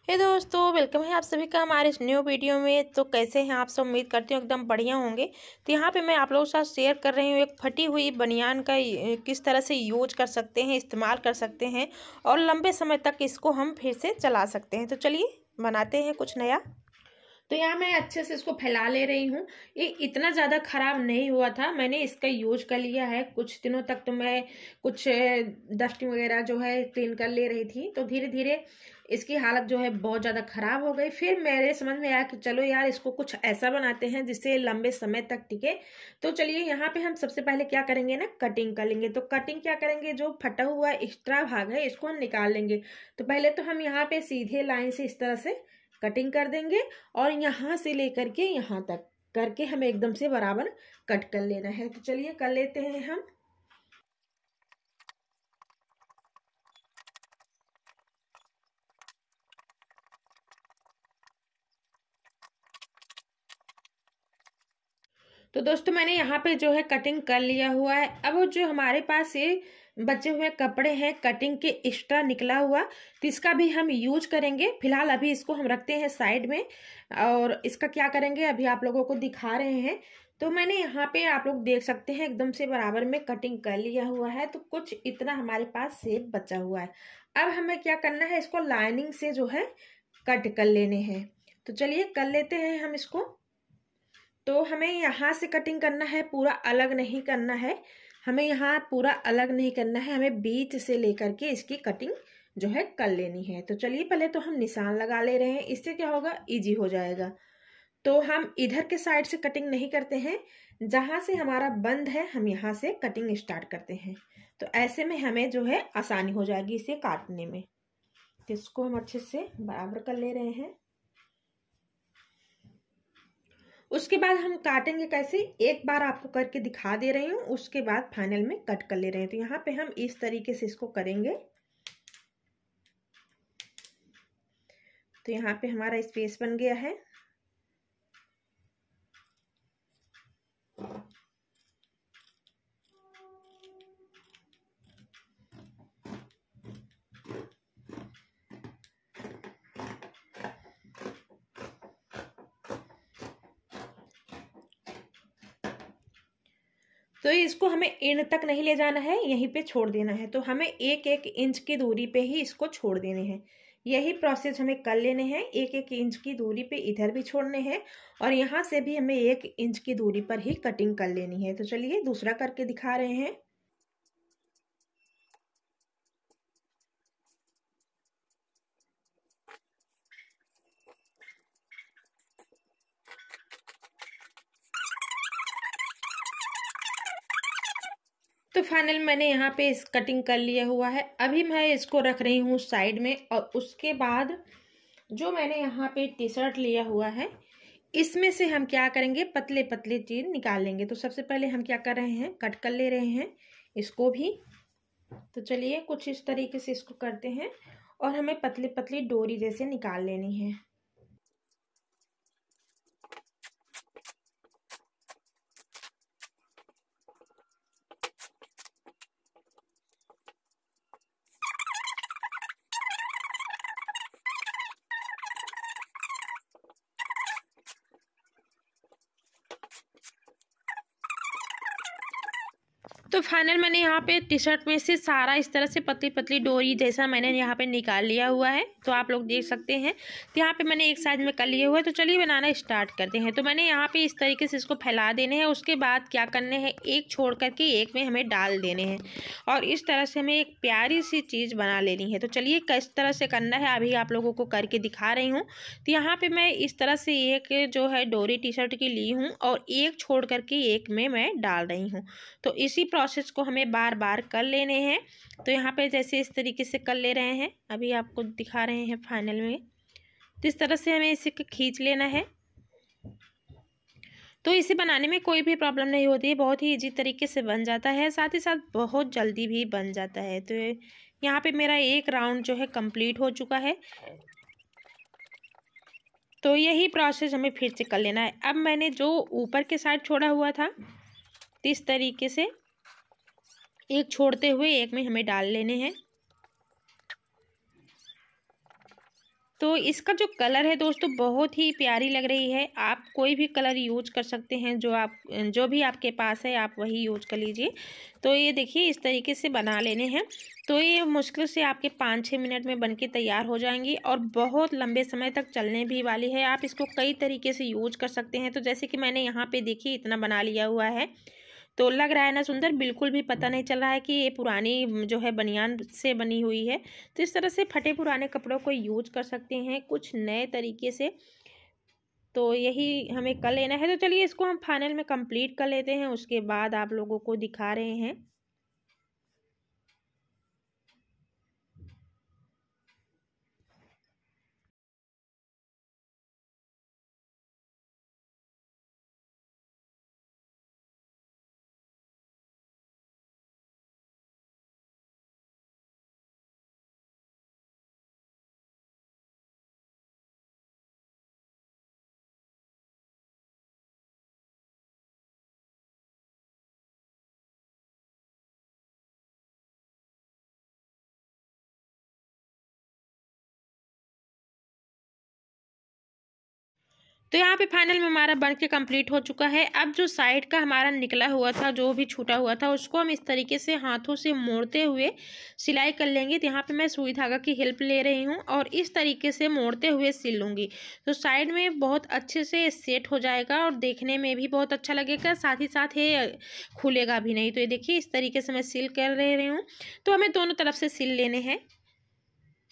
हे दोस्तों, वेलकम है आप सभी का हमारे इस न्यू वीडियो में। तो कैसे हैं आप सब? उम्मीद करती हूँ एकदम बढ़िया होंगे। तो यहाँ पे मैं आप लोगों के साथ शेयर कर रही हूँ एक फटी हुई बनियान का किस तरह से यूज कर सकते हैं, इस्तेमाल कर सकते हैं और लंबे समय तक इसको हम फिर से चला सकते हैं। तो चलिए बनाते हैं कुछ नया। तो यहाँ मैं अच्छे से इसको फैला ले रही हूँ। ये इतना ज़्यादा ख़राब नहीं हुआ था, मैंने इसका यूज कर लिया है कुछ दिनों तक। तो मैं कुछ डस्टिंग वगैरह जो है क्लीन कर ले रही थी, तो धीरे धीरे इसकी हालत जो है बहुत ज़्यादा ख़राब हो गई। फिर मेरे समझ में आया कि चलो यार, इसको कुछ ऐसा बनाते हैं जिससे लंबे समय तक टिके। तो चलिए यहाँ पे हम सबसे पहले क्या करेंगे ना, कटिंग कर लेंगे। तो कटिंग क्या करेंगे, जो फटा हुआ एक्स्ट्रा भाग है इसको हम निकाल लेंगे। तो पहले तो हम यहाँ पे सीधे लाइन से इस तरह से कटिंग कर देंगे और यहाँ से लेकर के यहाँ तक करके हमें एकदम से बराबर कट कर लेना है। तो चलिए कर लेते हैं हम। तो दोस्तों मैंने यहाँ पे जो है कटिंग कर लिया हुआ है। अब जो हमारे पास ये बचे हुए कपड़े हैं कटिंग के एक्स्ट्रा निकला हुआ, तो इसका भी हम यूज करेंगे। फिलहाल अभी इसको हम रखते हैं साइड में और इसका क्या करेंगे अभी आप लोगों को दिखा रहे हैं। तो मैंने यहाँ पे आप लोग देख सकते हैं एकदम से बराबर में कटिंग कर लिया हुआ है। तो कुछ इतना हमारे पास शेप बचा हुआ है। अब हमें क्या करना है, इसको लाइनिंग से जो है कट कर लेने हैं। तो चलिए कर लेते हैं हम इसको। तो हमें यहाँ से कटिंग करना है, पूरा अलग नहीं करना है। हमें यहाँ पूरा अलग नहीं करना है, हमें बीच से लेकर के इसकी कटिंग जो है कर लेनी है। तो चलिए पहले तो हम निशान लगा ले रहे हैं, इससे क्या होगा, इजी हो जाएगा। तो हम इधर के साइड से कटिंग नहीं करते हैं, जहां से हमारा बंद है हम यहाँ से कटिंग स्टार्ट करते हैं। तो ऐसे में हमें जो है आसानी हो जाएगी इसे काटने में। तो इसको हम अच्छे से बराबर कर ले रहे हैं। उसके बाद हम काटेंगे कैसे, एक बार आपको करके दिखा दे रही हूँ, उसके बाद फाइनल में कट कर ले रहे हैं। तो यहाँ पे हम इस तरीके से इसको करेंगे। तो यहाँ पे हमारा स्पेस बन गया है। तो इसको हमें एंड तक नहीं ले जाना है, यहीं पे छोड़ देना है। तो हमें एक एक इंच की दूरी पे ही इसको छोड़ देने हैं। यही प्रोसेस हमें कर लेने हैं। एक एक इंच की दूरी पे इधर भी छोड़ने हैं और यहाँ से भी हमें 1 इंच की दूरी पर ही कटिंग कर लेनी है। तो चलिए दूसरा करके दिखा रहे हैं। तो फाइनल मैंने यहाँ पे इस कटिंग कर लिया हुआ है। अभी मैं इसको रख रही हूँ साइड में। और उसके बाद जो मैंने यहाँ पे टी शर्ट लिया हुआ है, इसमें से हम क्या करेंगे, पतले पतले चीज निकाल लेंगे। तो सबसे पहले हम क्या कर रहे हैं, कट कर ले रहे हैं इसको भी। तो चलिए कुछ इस तरीके से इसको करते हैं और हमें पतली पतली डोरी जैसे निकाल लेनी है। तो फाइनल मैंने यहाँ पे टी शर्ट में से सारा इस तरह से पतली पतली डोरी जैसा मैंने यहाँ पे निकाल लिया हुआ है। तो आप लोग देख सकते हैं। तो यहाँ पे मैंने एक साइड में कर लिया हुआ है। तो चलिए बनाना स्टार्ट करते हैं। तो मैंने यहाँ पे इस तरीके से इसको फैला देने हैं। उसके बाद क्या करने हैं, एक छोड़ करके एक में हमें डाल देने हैं और इस तरह से हमें एक प्यारी सी चीज़ बना लेनी है। तो चलिए किस तरह से करना है अभी आप लोगों को करके दिखा रही हूँ। तो यहाँ पर मैं इस तरह से एक जो है डोरी टी शर्ट की ली हूँ और एक छोड़ करके एक में मैं डाल रही हूँ। तो इसी प्रोसेस को हमें बार बार कर लेने हैं। तो यहाँ पे जैसे इस तरीके से कर ले रहे हैं, अभी आपको दिखा रहे हैं फाइनल में। तो इस तरह से हमें इसे खींच लेना है। तो इसे बनाने में कोई भी प्रॉब्लम नहीं होती है, बहुत ही इजी तरीके से बन जाता है, साथ ही साथ बहुत जल्दी भी बन जाता है। तो यहाँ पे मेरा एक राउंड जो है कंप्लीट हो चुका है। तो यही प्रोसेस हमें फिर से कर लेना है। अब मैंने जो ऊपर के साइड छोड़ा हुआ था, इस तरीके से एक छोड़ते हुए एक में हमें डाल लेने हैं। तो इसका जो कलर है दोस्तों बहुत ही प्यारी लग रही है। आप कोई भी कलर यूज कर सकते हैं, जो भी आपके पास है आप वही यूज कर लीजिए। तो ये देखिए इस तरीके से बना लेने हैं। तो ये मुश्किल से आपके 5-6 मिनट में बनके तैयार हो जाएंगी और बहुत लंबे समय तक चलने भी वाली है। आप इसको कई तरीके से यूज कर सकते हैं। तो जैसे कि मैंने यहाँ पे देखिए इतना बना लिया हुआ है। तो लग रहा है ना सुंदर, बिल्कुल भी पता नहीं चल रहा है कि ये पुरानी जो है बनियान से बनी हुई है। तो इस तरह से फटे पुराने कपड़ों को यूज कर सकते हैं कुछ नए तरीके से। तो यही हमें कर लेना है। तो चलिए इसको हम फाइनल में कंप्लीट कर लेते हैं, उसके बाद आप लोगों को दिखा रहे हैं। तो यहाँ पे फाइनल में हमारा बन के कंप्लीट हो चुका है। अब जो साइड का हमारा निकला हुआ था, जो भी छूटा हुआ था, उसको हम इस तरीके से हाथों से मोड़ते हुए सिलाई कर लेंगे। तो यहाँ पे मैं सुई धागा की हेल्प ले रही हूँ और इस तरीके से मोड़ते हुए सिल लूँगी। तो साइड में बहुत अच्छे से सेट हो जाएगा और देखने में भी बहुत अच्छा लगेगा, साथ ही साथ ये खुलेगा भी नहीं। तो ये देखिए इस तरीके से मैं सिल कर रही हूँ। तो हमें दोनों तरफ से सिल लेने हैं।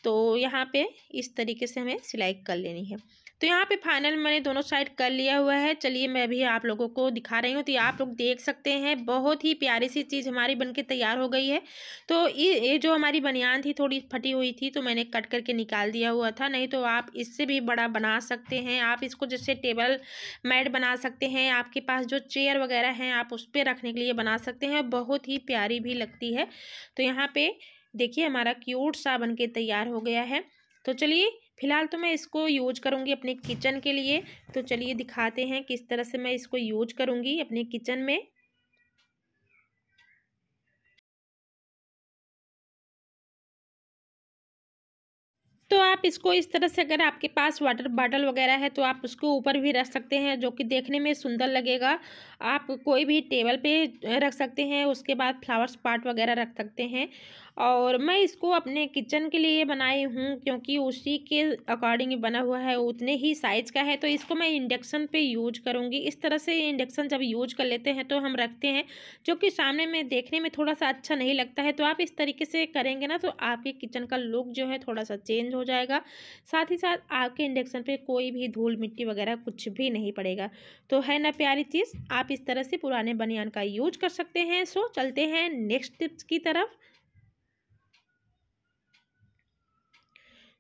तो यहाँ पे इस तरीके से हमें सिलाई कर लेनी है। तो यहाँ पे फाइनल मैंने दोनों साइड कर लिया हुआ है। चलिए मैं भी आप लोगों को दिखा रही हूँ। तो ये आप लोग देख सकते हैं बहुत ही प्यारी सी चीज़ हमारी बनके तैयार हो गई है। तो ये जो हमारी बनियान थी थोड़ी फटी हुई थी, तो मैंने कट करके निकाल दिया हुआ था। नहीं तो आप इससे भी बड़ा बना सकते हैं। आप इसको जैसे टेबल मैट बना सकते हैं, आपके पास जो चेयर वगैरह हैं आप उस पर रखने के लिए बना सकते हैं। बहुत ही प्यारी भी लगती है। तो यहाँ पे देखिए हमारा क्यूट सा बनके तैयार हो गया है। तो चलिए फिलहाल तो मैं इसको यूज करूँगी अपने किचन के लिए। तो चलिए दिखाते हैं किस तरह से मैं इसको यूज करूँगी अपने किचन में। तो आप इसको इस तरह से, अगर आपके पास वाटर बॉटल वगैरह है तो आप उसको ऊपर भी रख सकते हैं, जो कि देखने में सुंदर लगेगा। आप कोई भी टेबल पे रख सकते हैं, उसके बाद फ्लावर्स पॉट वगैरह रख सकते हैं। और मैं इसको अपने किचन के लिए बनाई हूँ क्योंकि उसी के अकॉर्डिंग बना हुआ है, उतने ही साइज़ का है। तो इसको मैं इंडक्शन पे यूज करूँगी। इस तरह से इंडक्शन जब यूज कर लेते हैं तो हम रखते हैं, जो कि सामने में देखने में थोड़ा सा अच्छा नहीं लगता है। तो आप इस तरीके से करेंगे ना तो आपके किचन का लुक जो है थोड़ा सा चेंज हो जाएगा। साथ ही साथ आपके इंडक्शन पे कोई भी धूल मिट्टी वगैरह कुछ भी नहीं पड़ेगा। तो है ना प्यारी चीज़, आप इस तरह से पुराने बनियान का यूज कर सकते हैं। सो चलते हैं नेक्स्ट टिप्स की तरफ।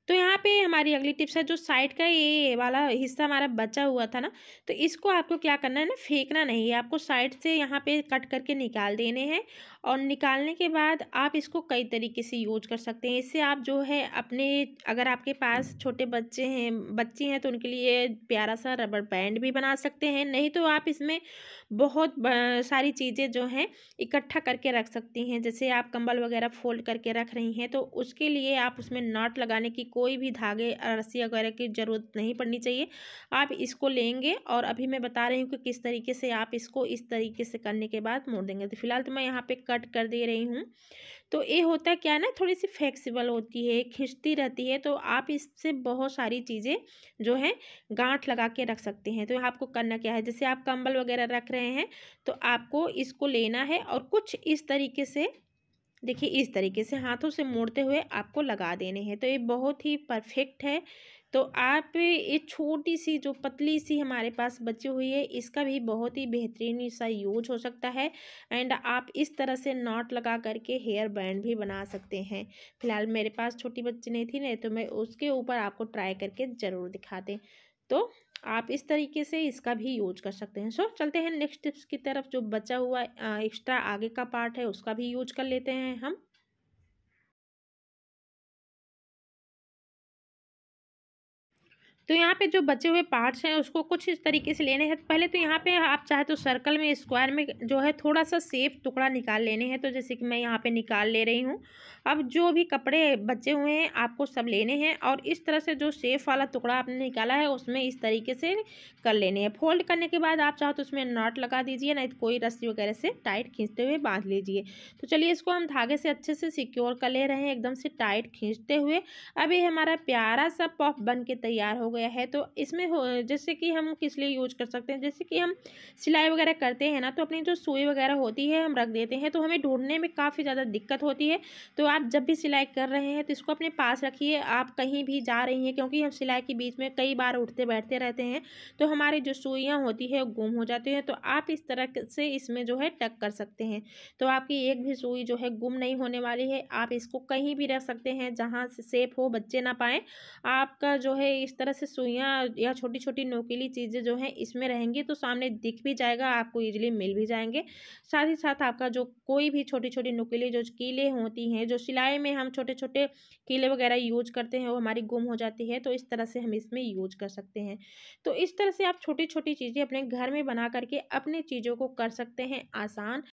तो यहाँ पे हमारी अगली टिप्स है, जो साइड का ये वाला हिस्सा हमारा बचा हुआ था ना, तो इसको आपको क्या करना है ना, फेंकना नहीं है। आपको साइड से यहाँ पे कट करके निकाल देने हैं। और निकालने के बाद आप इसको कई तरीके से यूज कर सकते हैं। इससे आप जो है अपने, अगर आपके पास छोटे बच्चे हैं, बच्ची हैं, तो उनके लिए प्यारा सा रबर बैंड भी बना सकते हैं। नहीं तो आप इसमें बहुत सारी चीज़ें जो हैं इकट्ठा करके रख सकती हैं। जैसे आप कंबल वगैरह फोल्ड करके रख रही हैं तो उसके लिए आप उसमें नॉट लगाने की कोई भी धागे रस्सी वगैरह की ज़रूरत नहीं पड़नी चाहिए। आप इसको लेंगे और अभी मैं बता रही हूँ कि किस तरीके से आप इसको इस तरीके से करने के बाद मोड़ देंगे। तो फिलहाल तो मैं यहाँ पे कट कर दे रही हूँ। तो ये होता है क्या है ना, थोड़ी सी फ्लेक्सिबल होती है, खिंचती रहती है। तो आप इससे बहुत सारी चीज़ें जो है गांठ लगा के रख सकते हैं। तो आपको करना क्या है, जैसे आप कंबल वगैरह रख रहे हैं तो आपको इसको लेना है और कुछ इस तरीके से, देखिए इस तरीके से हाथों से मोड़ते हुए आपको लगा देने हैं। तो ये बहुत ही परफेक्ट है। तो आप ये छोटी सी जो पतली सी हमारे पास बची हुई है, इसका भी बहुत ही बेहतरीन सा यूज हो सकता है। एंड आप इस तरह से नॉट लगा करके हेयर बैंड भी बना सकते हैं। फिलहाल मेरे पास छोटी बच्ची नहीं थी, नहीं तो मैं उसके ऊपर आपको ट्राई करके ज़रूर दिखाते। तो आप इस तरीके से इसका भी यूज कर सकते हैं। सो चलते हैं नेक्स्ट टिप्स की तरफ। जो बचा हुआ एक्स्ट्रा आगे का पार्ट है उसका भी यूज कर लेते हैं हम। तो यहाँ पे जो बचे हुए पार्ट्स हैं उसको कुछ इस तरीके से लेने हैं। पहले तो यहाँ पे आप चाहे तो सर्कल में, स्क्वायर में जो है थोड़ा सा सेफ टुकड़ा निकाल लेने हैं। तो जैसे कि मैं यहाँ पे निकाल ले रही हूँ। अब जो भी कपड़े बचे हुए हैं आपको सब लेने हैं और इस तरह से जो सेफ वाला टुकड़ा आपने निकाला है उसमें इस तरीके से कर लेने हैं। फोल्ड करने के बाद आप चाहो तो उसमें नॉट लगा दीजिए, नहीं तो कोई रस्सी वगैरह से टाइट खींचते हुए बांध लीजिए। तो चलिए इसको हम धागे से अच्छे से सिक्योर कर ले रहे हैं, एकदम से टाइट खींचते हुए। अब ये हमारा प्यारा सा पफ बन के तैयार हो गया है। तो इसमें जैसे कि हम किस लिए यूज कर सकते हैं, जैसे कि हम सिलाई वगैरह करते हैं ना, तो अपनी जो सुई वगैरह होती है हम रख देते हैं, तो हमें ढूंढने में काफ़ी ज़्यादा दिक्कत होती है। तो आप जब भी सिलाई कर रहे हैं तो इसको अपने पास रखिए। आप कहीं भी जा रही हैं, क्योंकि हम सिलाई के बीच में कई बार उठते बैठते रहते हैं, तो हमारी जो सुइयाँ होती है वो गुम हो जाती है। तो आप इस तरह से इसमें जो है टक कर सकते हैं, तो आपकी एक भी सुई जो है गुम नहीं होने वाली है। आप इसको कहीं भी रख सकते हैं जहाँ से सेफ हो, बच्चे ना पाएँ। आपका जो है इस तरह से सुइयाँ या छोटी छोटी नोकीली चीज़ें जो हैं इसमें रहेंगी, तो सामने दिख भी जाएगा, आपको ईजिली मिल भी जाएंगे। साथ ही साथ आपका जो कोई भी छोटी छोटी नोकीली जो कीलें होती हैं, जो सिलाई में हम छोटे छोटे कीले वगैरह यूज करते हैं, वो हमारी गुम हो जाती है, तो इस तरह से हम इसमें यूज कर सकते हैं। तो इस तरह से आप छोटी छोटी चीज़ें अपने घर में बना करके अपनी चीज़ों को कर सकते हैं आसान।